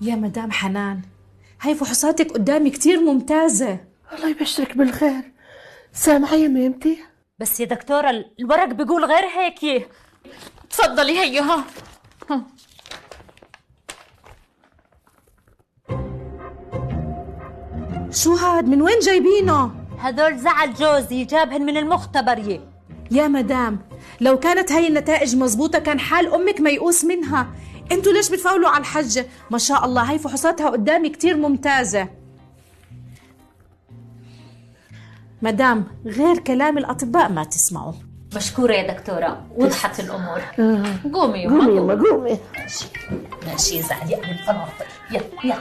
يا مدام حنان، هاي فحوصاتك قدامي كتير ممتازة. الله يبشرك بالخير. سامعة يا ميمتي؟ بس يا دكتورة الورق بيقول غير هيك. تفضلي هي ها. شو هاد؟ من وين جايبينه؟ هدول زعل جوزي جابهن من المختبر. يا مدام، لو كانت هاي النتائج مزبوطة كان حال أمك ميؤوس منها. انتوا ليش بتفاولوا على الحجة؟ ما شاء الله هاي فحوصاتها قدامي كتير ممتازة. مدام، غير كلام الأطباء ما تسمعوا. مشكورة يا دكتورة، وضحت الأمور. قومي قومي يما قومي. ماشي يا زعلي، أنا الفرافل. يلا يلا.